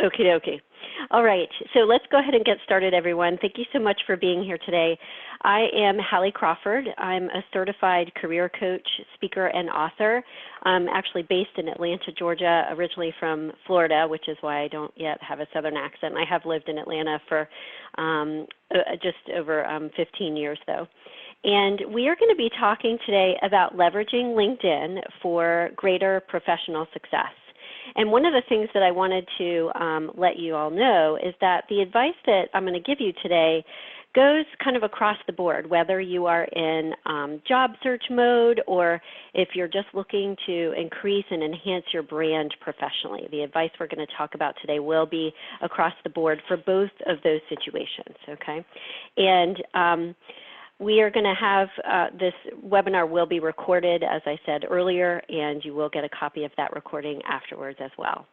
Okie dokie. All right, so let's go ahead and get started, everyone. Thank you so much for being here today. I am Hallie Crawford. I'm a certified career coach, speaker, and author. I'm actually based in Atlanta, Georgia, originally from Florida, which is why I don't yet have a Southern accent. I have lived in Atlanta for just over 15 years, though. And we are going to be talking today about leveraging LinkedIn for greater professional success. And one of the things that I wanted to let you all know is that the advice that I'm going to give you today goes kind of across the board, whether you are in job search mode or if you're just looking to increase and enhance your brand professionally. The advice we're going to talk about today will be across the board for both of those situations, okay? And we are going to have this webinar will be recorded, as I said earlier, and you will get a copy of that recording afterwards as well.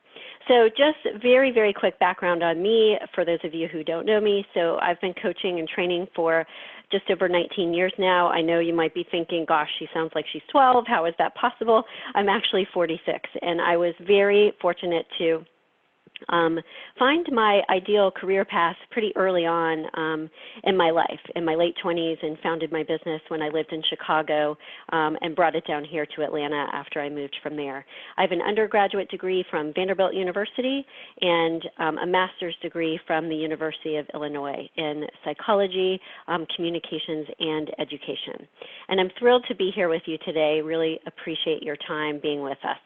So just very, very quick background on me for those of you who don't know me. So I've been coaching and training for just over 19 years now. I know you might be thinking, gosh, she sounds like she's 12. How is that possible? I'm actually 46, and I was very fortunate to find my ideal career path pretty early on in my life, in my late 20s, and founded my business when I lived in Chicago and brought it down here to Atlanta after I moved from there. I have an undergraduate degree from Vanderbilt University and a master's degree from the University of Illinois in psychology, communications, and education. And I'm thrilled to be here with you today. Really appreciate your time being with us.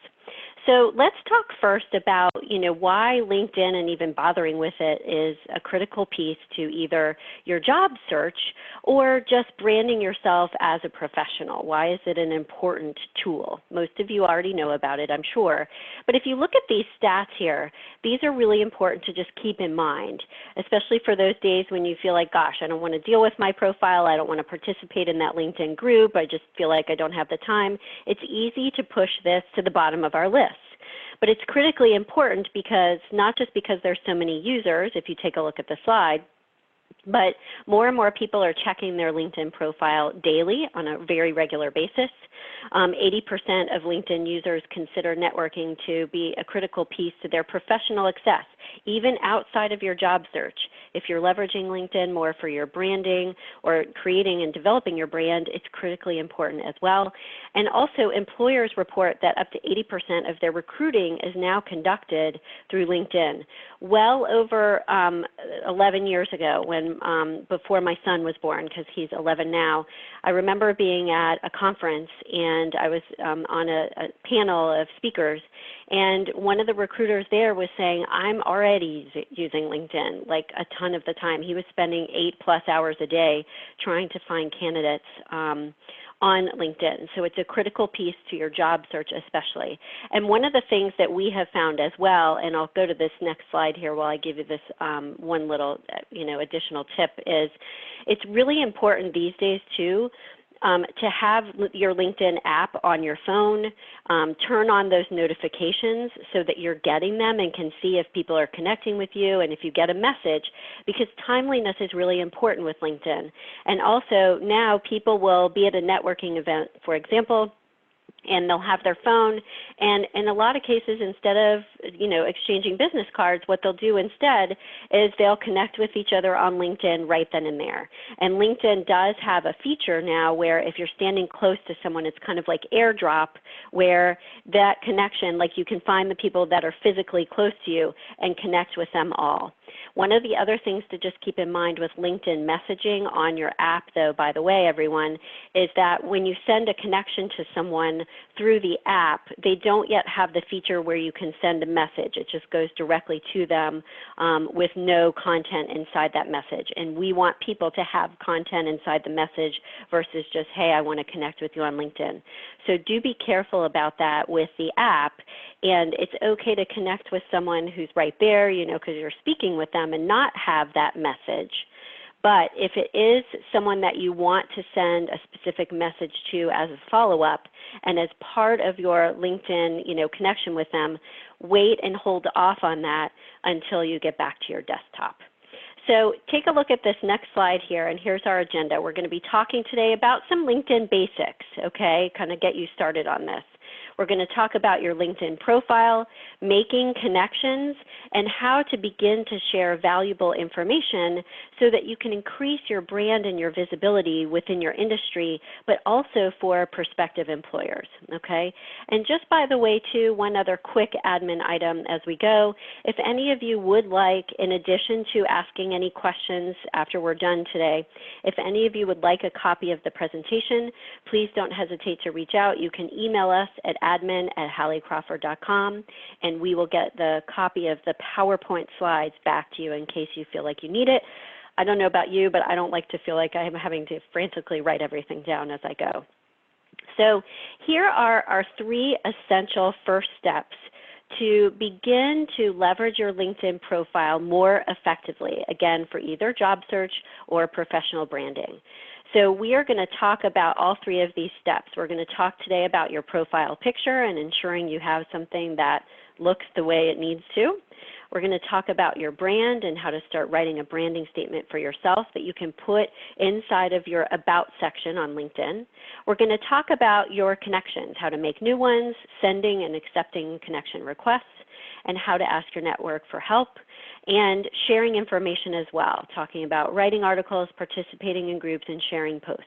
So let's talk first about, why LinkedIn and even bothering with it is a critical piece to either your job search or just branding yourself as a professional. Why is it an important tool? Most of you already know about it, I'm sure. But if you look at these stats here, these are really important to just keep in mind, especially for those days when you feel like, gosh, I don't want to deal with my profile. I don't want to participate in that LinkedIn group. I just feel like I don't have the time. It's easy to push this to the bottom of our list. But it's critically important because not just because there's so many users, if you take a look at the slide, but more and more people are checking their LinkedIn profile daily on a very regular basis. 80% of LinkedIn users consider networking to be a critical piece to their professional success, even outside of your job search. If you're leveraging LinkedIn more for your branding or creating and developing your brand, it's critically important as well. And also, employers report that up to 80% of their recruiting is now conducted through LinkedIn. Well over 11 years ago, when before my son was born, because he's 11 now, I remember being at a conference and I was on a panel of speakers, and one of the recruiters there was saying, I'm already using LinkedIn like a ton of the time. He was spending 8+ hours a day trying to find candidates on LinkedIn. So it's a critical piece to your job search especially. And one of the things that we have found as well, and I'll go to this next slide here while I give you this one little additional tip, is it's really important these days too to have your LinkedIn app on your phone, turn on those notifications so that you're getting them and can see if people are connecting with you and if you get a message, because timeliness is really important with LinkedIn. And also now people will be at a networking event, for example, and they'll have their phone, and in a lot of cases, instead of exchanging business cards, what they'll do instead is they'll connect with each other on LinkedIn right then and there. And LinkedIn does have a feature now where if you're standing close to someone, it's kind of like AirDrop, where that connection, like you can find the people that are physically close to you and connect with them all. One of the other things to just keep in mind with LinkedIn messaging on your app, though, by the way, everyone, is that when you send a connection to someone through the app, they don't yet have the feature where you can send a message. It just goes directly to them with no content inside that message. And we want people to have content inside the message versus just, hey, I want to connect with you on LinkedIn. So do be careful about that with the app. And it's okay to connect with someone who's right there, because you're speaking with them and not have that message. But if it is someone that you want to send a specific message to as a follow-up and as part of your LinkedIn, connection with them, wait and hold off on that until you get back to your desktop. So take a look at this next slide here, and here's our agenda. We're going to be talking today about some LinkedIn basics, okay, kind of get you started on this. We're going to talk about your LinkedIn profile, making connections, and how to begin to share valuable information so that you can increase your brand and your visibility within your industry, but also for prospective employers, okay? And just by the way, too, one other quick admin item as we go. If any of you would like, in addition to asking any questions after we're done today, if any of you would like a copy of the presentation, please don't hesitate to reach out. You can email us at admin@halliecrawford.com, and we will get the copy of the PowerPoint slides back to you in case you feel like you need it. I don't know about you, but I don't like to feel like I'm having to frantically write everything down as I go. So here are our 3 essential first steps to begin to leverage your LinkedIn profile more effectively, again, for either job search or professional branding. So we are going to talk about all 3 of these steps. We're going to talk today about your profile picture and ensuring you have something that looks the way it needs to. We're going to talk about your brand and how to start writing a branding statement for yourself that you can put inside of your About section on LinkedIn. We're going to talk about your connections, how to make new ones, sending and accepting connection requests, and how to ask your network for help, and sharing information as well, talking about writing articles, participating in groups, and sharing posts.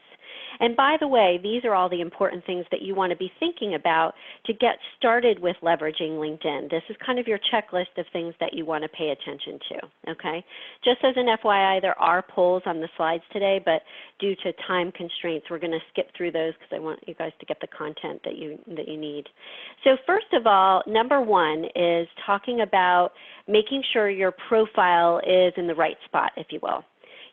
And by the way, these are all the important things that you want to be thinking about to get started with leveraging LinkedIn. This is kind of your checklist of things that you want to pay attention to, okay? Just as an FYI, there are polls on the slides today, but due to time constraints, we're going to skip through those because I want you guys to get the content that you need. So first of all, number 1 is talking about making sure your profile is in the right spot, if you will.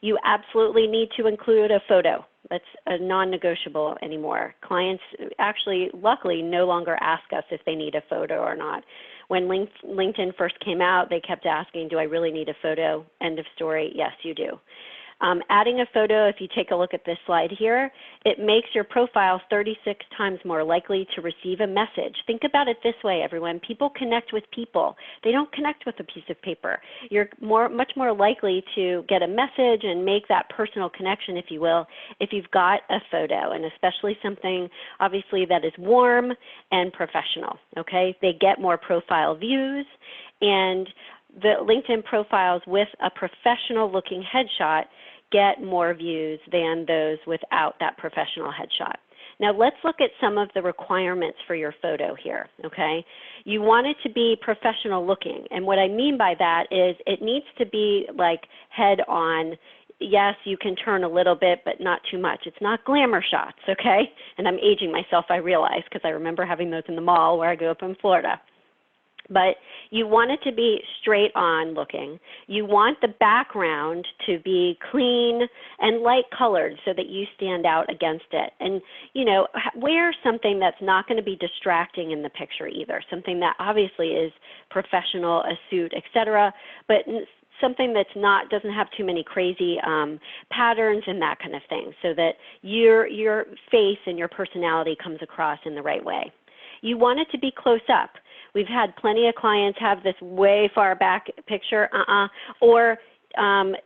You absolutely need to include a photo. That's a non-negotiable anymore. Clients actually, luckily, no longer ask us if they need a photo or not. When LinkedIn first came out, they kept asking, do I really need a photo? End of story. Yes, you do. Adding a photo, if you take a look at this slide here, it makes your profile 36 times more likely to receive a message. Think about it this way, everyone. People connect with people. They don't connect with a piece of paper. You're much more likely to get a message and make that personal connection, if you will, if you've got a photo, and especially something, obviously, that is warm and professional, okay? They get more profile views, and the LinkedIn profiles with a professional-looking headshot get more views than those without that professional headshot. Now let's look at some of the requirements for your photo here, okay? You want it to be professional looking, and what I mean by that is it needs to be like head on. Yes, you can turn a little bit, but not too much. It's not glamour shots, okay? And I'm aging myself, I realize, because I remember having those in the mall where I grew up in Florida. But you want it to be straight on looking. You want the background to be clean and light colored so that you stand out against it. And, you know, wear something that's not going to be distracting in the picture either, something that obviously is professional, a suit, etc., but something that's not, doesn't have too many crazy patterns and that kind of thing, so that your face and your personality comes across in the right way. You want it to be close up. We've had plenty of clients have this way far back picture, or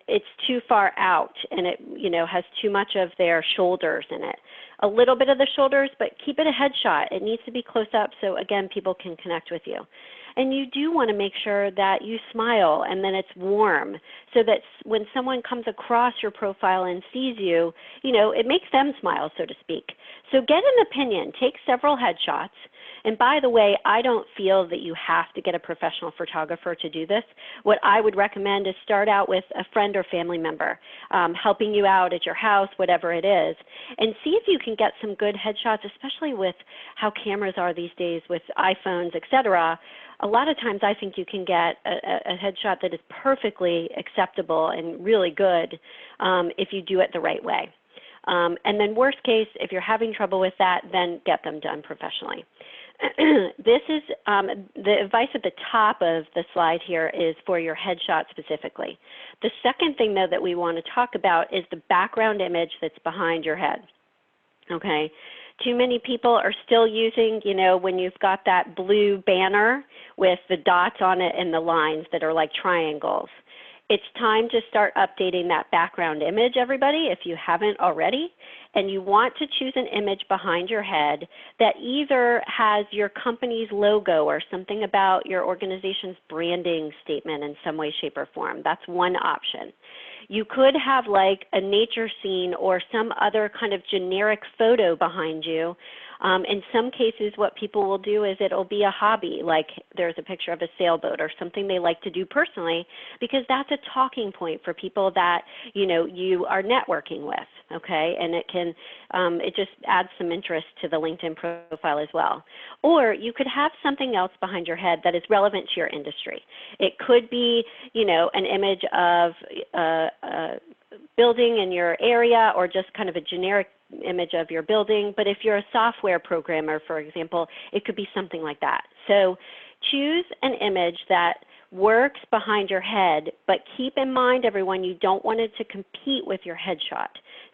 it's too far out and it, you know, has too much of their shoulders in it. A little bit of the shoulders, but keep it a headshot. It needs to be close up so, again, people can connect with you. And you do want to make sure that you smile and then it's warm so that when someone comes across your profile and sees you, you know, it makes them smile, so to speak. So get an opinion. Take several headshots. And by the way, I don't feel that you have to get a professional photographer to do this. What I would recommend is start out with a friend or family member helping you out at your house, whatever it is, and see if you can get some good headshots, especially with how cameras are these days with iPhones, etc. A lot of times I think you can get a headshot that is perfectly acceptable and really good if you do it the right way. And then worst case, if you're having trouble with that, then get them done professionally. This is the advice at the top of the slide here is for your headshot specifically. The second thing, though, that we want to talk about is the background image that's behind your head. Okay. Too many people are still using, you know, when you've got that blue banner with the dots on it and the lines that are like triangles. It's time to start updating that background image, everybody, if you haven't already. And you want to choose an image behind your head that either has your company's logo or something about your organization's branding statement in some way, shape, or form. That's one option. You could have like a nature scene or some other kind of generic photo behind you. In some cases, what people will do is it'll be a hobby, like there's a picture of a sailboat or something they like to do personally, because that's a talking point for people that you are networking with, okay? And it just adds some interest to the LinkedIn profile as well. Or you could have something else behind your head that is relevant to your industry. It could be, an image of a building in your area, or just kind of a generic image of your building. But if you're a software programmer, for example, it could be something like that. So choose an image that works behind your head, but keep in mind, everyone, you don't want it to compete with your headshot.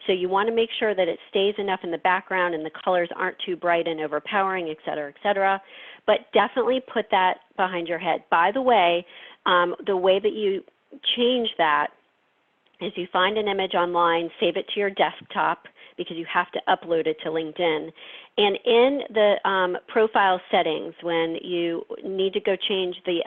So you want to make sure that it stays enough in the background and the colors aren't too bright and overpowering, et cetera, et cetera. But definitely put that behind your head. By the way that you change that is you find an image online, save it to your desktop, because you have to upload it to LinkedIn. And in the profile settings, when you need to go change the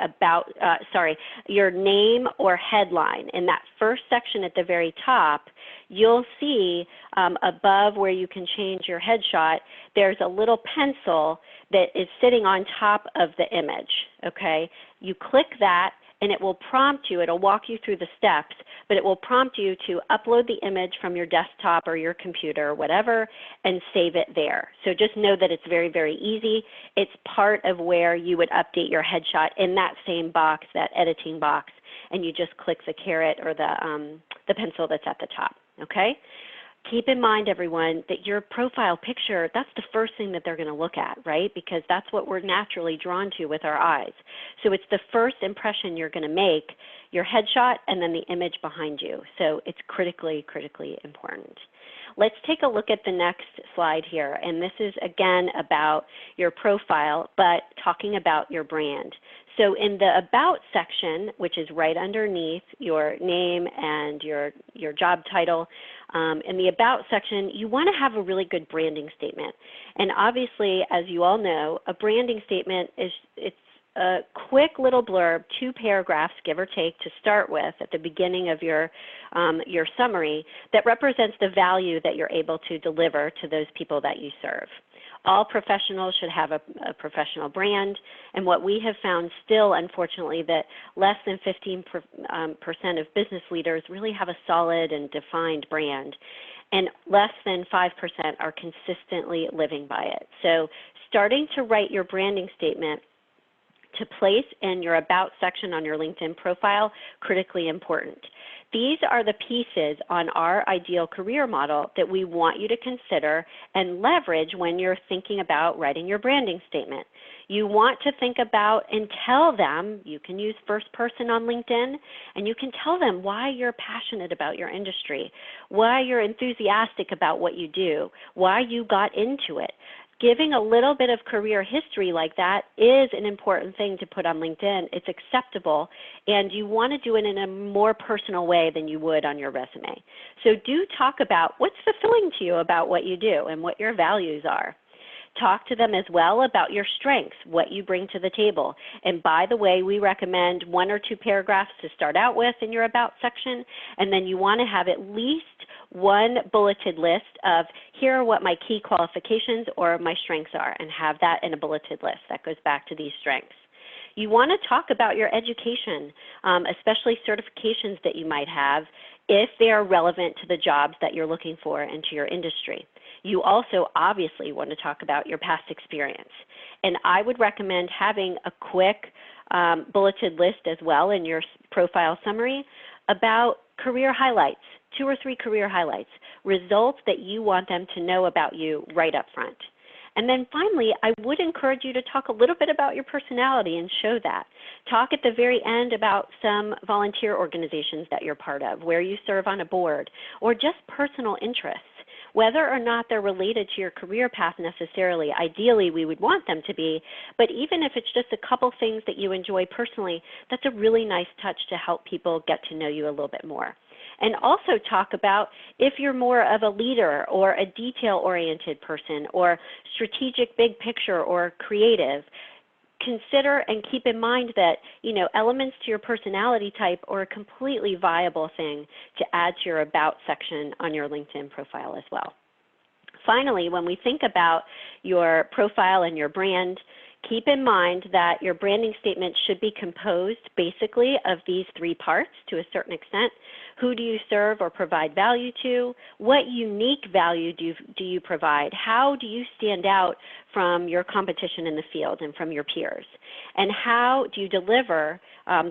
your name or headline, in that first section at the very top, you'll see above where you can change your headshot, there's a little pencil that is sitting on top of the image, okay? You click that, and it will prompt you, it'll walk you through the steps, but it will prompt you to upload the image from your desktop or your computer or whatever and save it there. So just know that it's very, very easy. It's part of where you would update your headshot in that same box, that editing box, and you just click the caret or the pencil that's at the top, okay? Keep in mind, everyone, that your profile picture, that's the first thing that they're going to look at, right? Because that's what we're naturally drawn to with our eyes. So it's the first impression you're going to make, your headshot and then the image behind you. So it's critically, critically important. Let's take a look at the next slide here. And this is, again, about your profile, but talking about your brand. So in the About section, which is right underneath your name and your job title, in the About section, you want to have a really good branding statement. And obviously, as you all know, a branding statement it's a quick little blurb, 2 paragraphs, give or take, to start with at the beginning of your summary that represents the value that you're able to deliver to those people that you serve. All professionals should have a professional brand, and what we have found still, unfortunately, that less than 15% of business leaders really have a solid and defined brand, and less than 5% are consistently living by it. So starting to write your branding statement to place in your About section on your LinkedIn profile, critically important. These are the pieces on our ideal career model that we want you to consider and leverage when you're thinking about writing your branding statement. You want to think about and tell them, you can use first person on LinkedIn, and you can tell them why you're passionate about your industry, why you're enthusiastic about what you do, why you got into it. Giving a little bit of career history like that is an important thing to put on LinkedIn. It's acceptable, and you want to do it in a more personal way than you would on your resume. So do talk about what's fulfilling to you about what you do and what your values are. Talk to them as well about your strengths, what you bring to the table. And by the way, we recommend 1 or 2 paragraphs to start out with in your About section, and then you want to have at least one bulleted list of here are what my key qualifications or my strengths are, and have that in a bulleted list. That goes back to these strengths. You want to talk about your education, especially certifications that you might have, if they are relevant to the jobs that you're looking for and to your industry. You also obviously want to talk about your past experience. And I would recommend having a quick bulleted list as well in your profile summary about career highlights, 2 or 3 career highlights, results that you want them to know about you right up front. And then finally, I would encourage you to talk a little bit about your personality and show that. Talk at the very end about some volunteer organizations that you're part of, where you serve on a board, or just personal interests. whether or not they're related to your career path necessarily. Ideally, we would want them to be, but even if it's just a couple things that you enjoy personally, that's a really nice touch to help people get to know you a little bit more. And also talk about if you're more of a leader or a detail-oriented person or strategic big picture or creative. Consider and keep in mind that, elements to your personality type are a completely viable thing to add to your About section on your LinkedIn profile as well. Finally, when we think about your profile and your brand, keep in mind that your branding statement should be composed basically of these three parts to a certain extent. Who do you serve or provide value to? What unique value do you provide? How do you stand out from your competition in the field and from your peers? And how do you deliver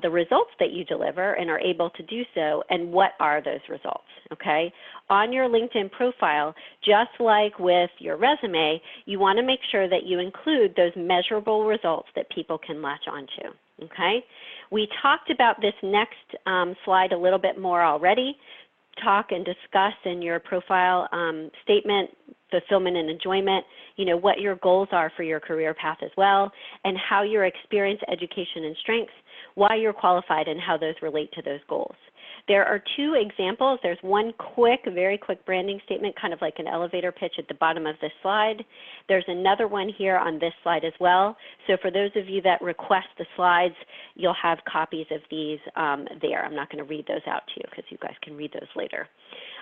the results that you deliver and are able to do so, and what are those results, okay? On your LinkedIn profile, just like with your resume, you want to make sure that you include those measurable results that people can latch onto, okay? We talked about this next slide a little bit more already. Talk and discuss in your profile statement, fulfillment and enjoyment, what your goals are for your career path as well, and how your experience, education, and strengths, why you're qualified, and how those relate to those goals. There are two examples. There's one very quick branding statement, kind of like an elevator pitch at the bottom of this slide. There's another one here on this slide as well. So for those of you that request the slides, you'll have copies of these there. I'm not going to read those out to you because you guys can read those later.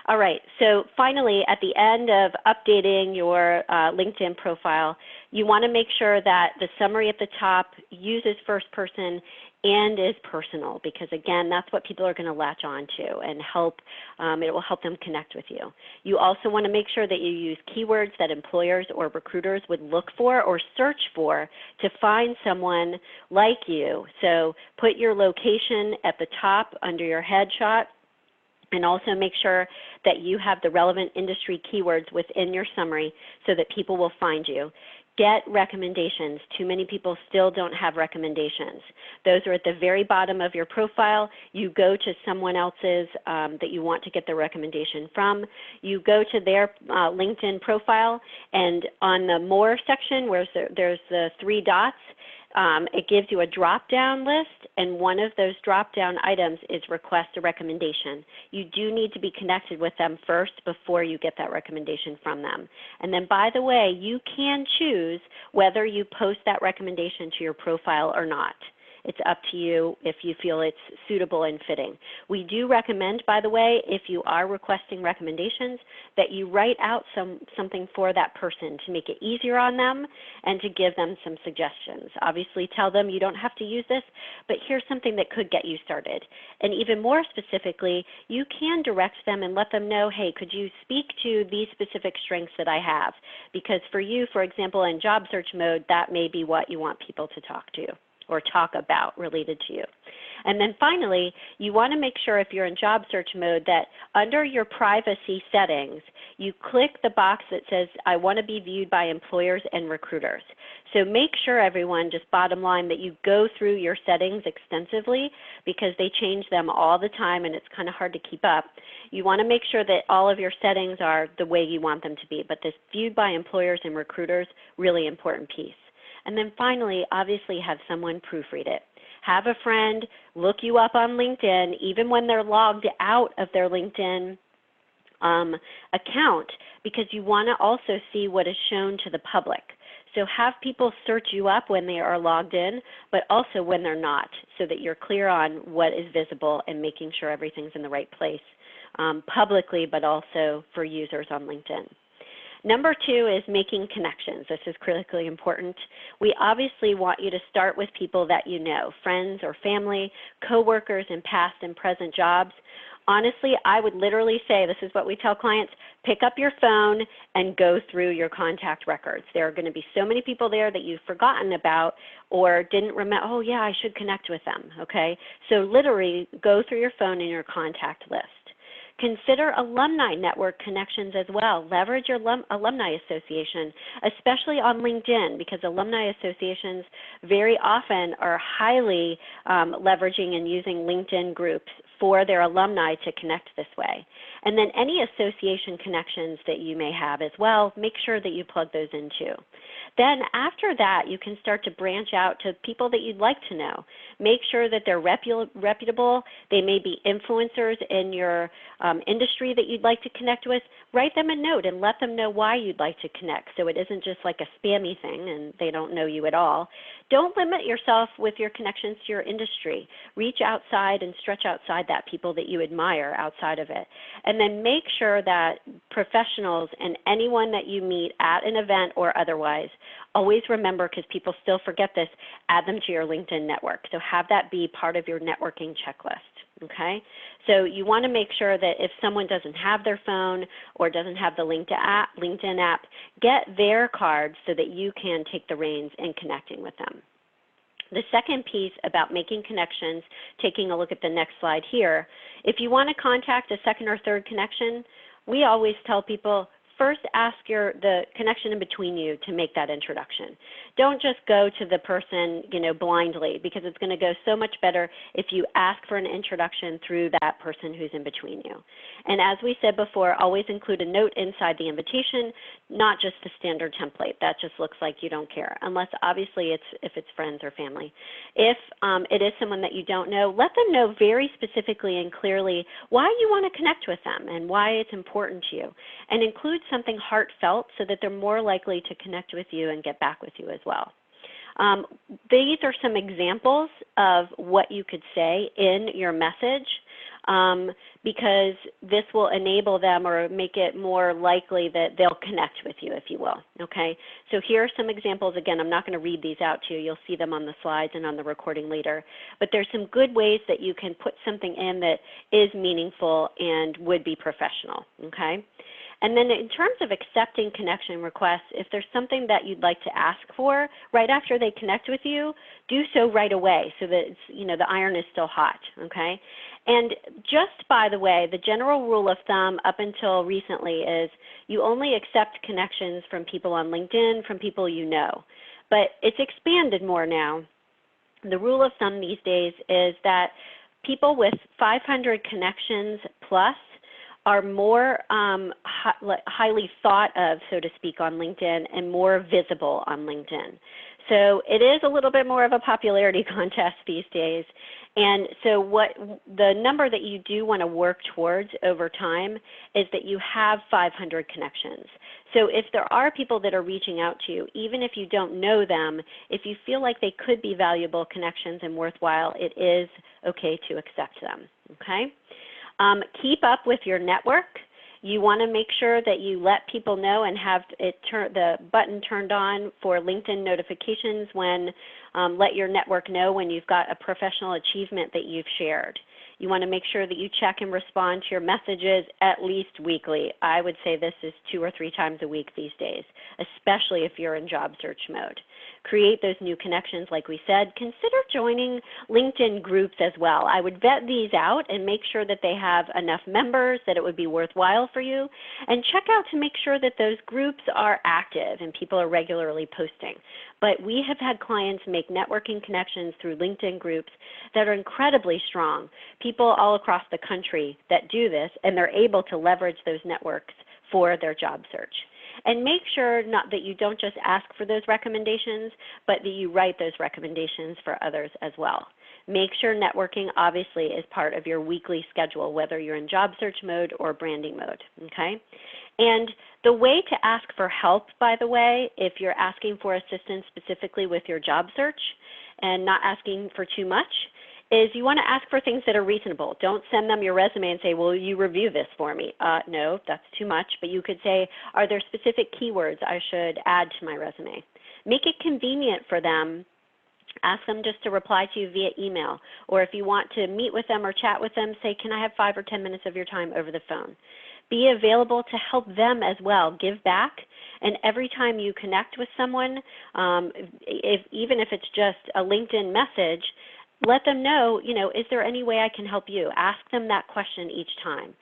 All right, so finally, at the end of updating your LinkedIn profile, you want to make sure that the summary at the top uses first person and is personal, because again, that's what people are going to latch on to and it will help them connect with you. You also want to make sure that you use keywords that employers or recruiters would look for or search for to find someone like you. So put your location at the top under your headshot, and also make sure that you have the relevant industry keywords within your summary so that people will find you. Get recommendations. Too many people still don't have recommendations. Those are at the very bottom of your profile. You go to someone else's that you want to get the recommendation from. You go to their LinkedIn profile, and on the More section where there's the three dots, it gives you a drop-down list, and one of those drop-down items is request a recommendation. You do need to be connected with them first before you get that recommendation from them. And then, by the way, you can choose whether you post that recommendation to your profile or not. It's up to you if you feel it's suitable and fitting. We do recommend, by the way, if you are requesting recommendations, that you write out something for that person to make it easier on them and to give them some suggestions. Obviously, tell them you don't have to use this, but here's something that could get you started. And even more specifically, you can direct them and let them know, hey, could you speak to these specific strengths that I have? Because for you, for example, in job search mode, that may be what you want people to talk to or talk about related to you. And then finally, you want to make sure if you're in job search mode that under your privacy settings, you click the box that says, I want to be viewed by employers and recruiters. So make sure, everyone, just bottom line, that you go through your settings extensively because they change them all the time and it's kind of hard to keep up. You want to make sure that all of your settings are the way you want them to be, but this viewed by employers and recruiters, really important piece. And then finally, obviously have someone proofread it. Have a friend look you up on LinkedIn, even when they're logged out of their LinkedIn account, because you want to also see what is shown to the public. So have people search you up when they are logged in, but also when they're not, so that you're clear on what is visible and making sure everything's in the right place publicly, but also for users on LinkedIn. Number two is making connections. This is critically important. We obviously want you to start with people that you know, friends or family, coworkers in past and present jobs. Honestly, I would literally say, this is what we tell clients, pick up your phone and go through your contact records. There are going to be so many people there that you've forgotten about or didn't remember, oh yeah, I should connect with them, okay? So literally go through your phone and your contact list. Consider alumni network connections as well. Leverage your alumni association, especially on LinkedIn, because alumni associations very often are highly leveraging and using LinkedIn groups for their alumni to connect this way. And then any association connections that you may have as well, make sure that you plug those in too. Then after that, you can start to branch out to people that you'd like to know. Make sure that they're reputable. They may be influencers in your industry that you'd like to connect with. Write them a note and let them know why you'd like to connect, so it isn't just like a spammy thing and they don't know you at all. Don't limit yourself with your connections to your industry. Reach outside and stretch outside that people that you admire outside of it. And then make sure that professionals and anyone that you meet at an event or otherwise, always remember, because people still forget this, add them to your LinkedIn network. So have that be part of your networking checklist, okay? So you want to make sure that if someone doesn't have their phone or doesn't have the LinkedIn app, get their card so that you can take the reins in connecting with them. The second piece about making connections, taking a look at the next slide here, if you want to contact a second or third connection, we always tell people, first ask the connection in between you to make that introduction. Don't just go to the person, blindly, because it's going to go so much better if you ask for an introduction through that person who's in between you. And as we said before, always include a note inside the invitation, not just the standard template. That just looks like you don't care, unless obviously if it's friends or family. If it is someone that you don't know, let them know very specifically and clearly why you want to connect with them and why it's important to you. And include something heartfelt so that they're more likely to connect with you and get back with you as well. These are some examples of what you could say in your message, because this will enable them or make it more likely that they'll connect with you, if you will, okay? So here are some examples. Again, I'm not going to read these out to you. You'll see them on the slides and on the recording later. But there's some good ways that you can put something in that is meaningful and would be professional, okay? And then in terms of accepting connection requests, if there's something that you'd like to ask for right after they connect with you, do so right away so that it's, the iron is still hot, okay? And just by the way, the general rule of thumb up until recently is you only accept connections from people on LinkedIn, from people you know. But it's expanded more now. The rule of thumb these days is that people with 500 connections plus are more highly thought of, so to speak, on LinkedIn and more visible on LinkedIn. So it is a little bit more of a popularity contest these days. And so the number that you do want to work towards over time is that you have 500 connections. So if there are people that are reaching out to you, even if you don't know them, if you feel like they could be valuable connections and worthwhile, it is okay to accept them, okay? Keep up with your network. You want to make sure that you let people know and have the button turned on for LinkedIn notifications when let your network know when you've got a professional achievement that you've shared. You want to make sure that you check and respond to your messages at least weekly. I would say this is 2 or 3 times a week these days, especially if you're in job search mode. Create those new connections like we said. Consider joining LinkedIn groups as well. I would vet these out and make sure that they have enough members that it would be worthwhile for you. And check out to make sure that those groups are active and people are regularly posting. But we have had clients make networking connections through LinkedIn groups that are incredibly strong. People all across the country that do this, and they're able to leverage those networks for their job search. And make sure that you don't just ask for those recommendations, but that you write those recommendations for others as well. Make sure networking obviously is part of your weekly schedule, whether you're in job search mode or branding mode, okay? And the way to ask for help, by the way, if you're asking for assistance specifically with your job search and not asking for too much, is you want to ask for things that are reasonable. Don't send them your resume and say, will you review this for me? No, that's too much. But you could say, are there specific keywords I should add to my resume? Make it convenient for them. Ask them just to reply to you via email. Or if you want to meet with them or chat with them, say, can I have 5 or 10 minutes of your time over the phone? Be available to help them as well. Give back. And every time you connect with someone, even if it's just a LinkedIn message, let them know, is there any way I can help you? Ask them that question each time.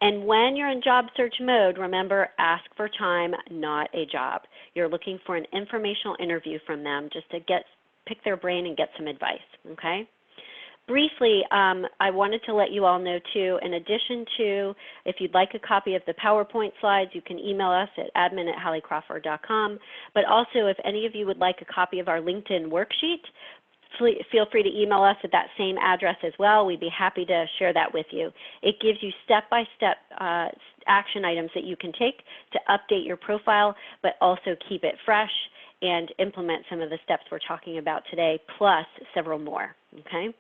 And when you're in job search mode, remember, ask for time, not a job. You're looking for an informational interview from them just to pick their brain and get some advice, okay? Briefly, I wanted to let you all know too, in addition to, if you'd like a copy of the PowerPoint slides, you can email us at admin@halliecrawford.com. But also, if any of you would like a copy of our LinkedIn worksheet, feel free to email us at that same address as well. We'd be happy to share that with you. It gives you step-by-step action items that you can take to update your profile, but also keep it fresh and implement some of the steps we're talking about today, plus several more, okay?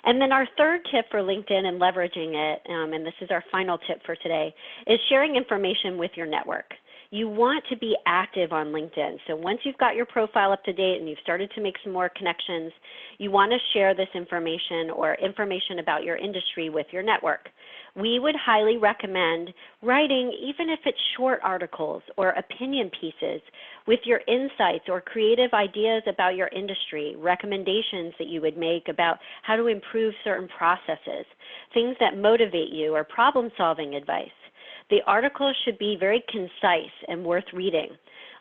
And then our third tip for LinkedIn and leveraging it, and this is our final tip for today, is sharing information with your network. You want to be active on LinkedIn. So once you've got your profile up to date and you've started to make some more connections, you want to share this information or information about your industry with your network. We would highly recommend writing, even if it's short articles or opinion pieces, with your insights or creative ideas about your industry, recommendations that you would make about how to improve certain processes, things that motivate you, or problem-solving advice. The articles should be very concise and worth reading.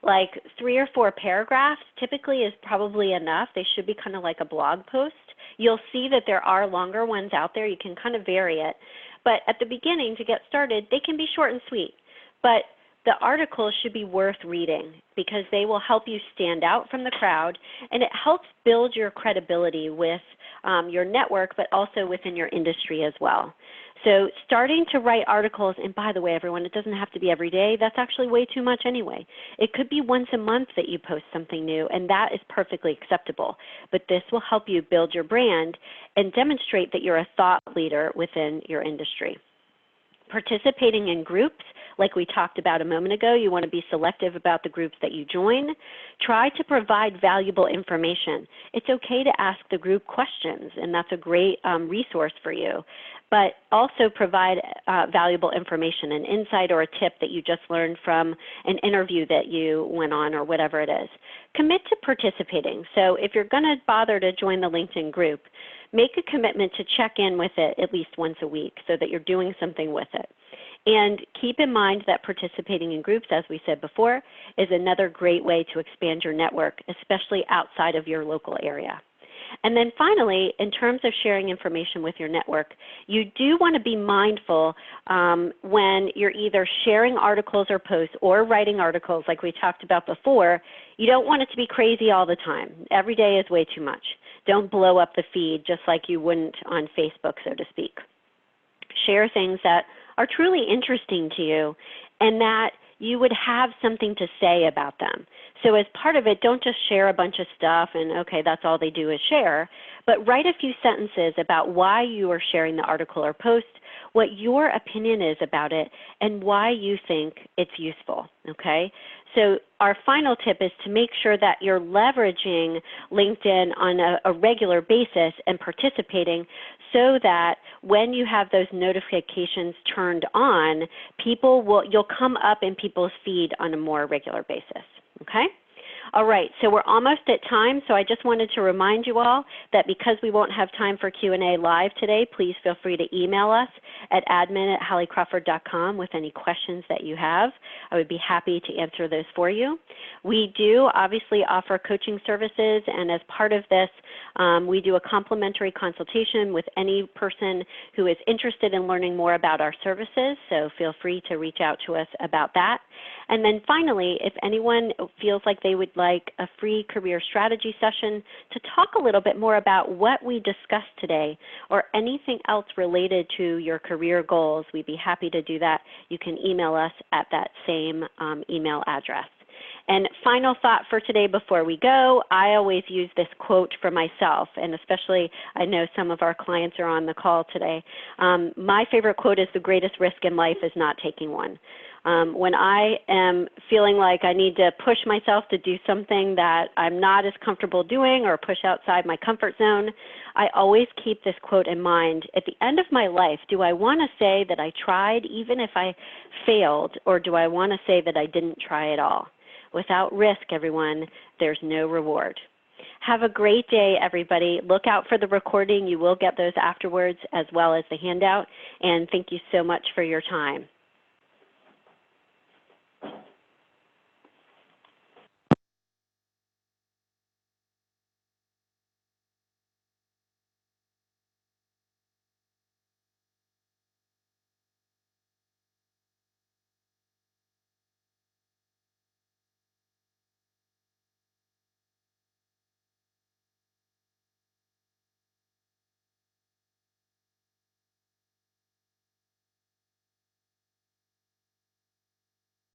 Like 3 or 4 paragraphs typically is probably enough. They should be kind of like a blog post. You'll see that there are longer ones out there. You can kind of vary it. But at the beginning, to get started, they can be short and sweet. But the articles should be worth reading because they will help you stand out from the crowd, and it helps build your credibility with your network, but also within your industry as well. So starting to write articles, and by the way, everyone, it doesn't have to be every day. That's actually way too much anyway. It could be once a month that you post something new, and that is perfectly acceptable. But this will help you build your brand and demonstrate that you're a thought leader within your industry. Participating in groups, like we talked about a moment ago, you want to be selective about the groups that you join. Try to provide valuable information. It's okay to ask the group questions, and that's a great resource for you. But also provide valuable information, an insight or a tip that you just learned from an interview that you went on or whatever it is. Commit to participating. So if you're going to bother to join the LinkedIn group, make a commitment to check in with it at least once a week so that you're doing something with it. And keep in mind that participating in groups, as we said before, is another great way to expand your network, especially outside of your local area. And then finally, in terms of sharing information with your network, you do want to be mindful when you're either sharing articles or posts or writing articles like we talked about before. You don't want it to be crazy all the time. Every day is way too much. Don't blow up the feed just like you wouldn't on Facebook, so to speak. Share things that are truly interesting to you and that you would have something to say about them. So as part of it, don't just share a bunch of stuff and, okay, that's all they do is share, but write a few sentences about why you are sharing the article or post, what your opinion is about it, and why you think it's useful, okay? So our final tip is to make sure that you're leveraging LinkedIn on a regular basis and participating so that when you have those notifications turned on, you'll come up in people's feed on a more regular basis, okay? All right, so we're almost at time, so I just wanted to remind you all that because we won't have time for Q&A live today, please feel free to email us at admin@halliecrawford.com with any questions that you have. I would be happy to answer those for you. We do obviously offer coaching services, and as part of this, we do a complimentary consultation with any person who is interested in learning more about our services, so feel free to reach out to us about that. And then finally, if anyone feels like they would like a free career strategy session to talk a little bit more about what we discussed today or anything else related to your career goals, we'd be happy to do that. You can email us at that same email address. And final thought for today before we go, I always use this quote for myself, and especially I know some of our clients are on the call today. My favorite quote is, "The greatest risk in life is not taking one." When I am feeling like I need to push myself to do something that I'm not as comfortable doing or push outside my comfort zone, I always keep this quote in mind. At the end of my life, do I want to say that I tried even if I failed, or do I want to say that I didn't try at all? Without risk, everyone, there's no reward. Have a great day, everybody. Look out for the recording. You will get those afterwards as well as the handout. And thank you so much for your time.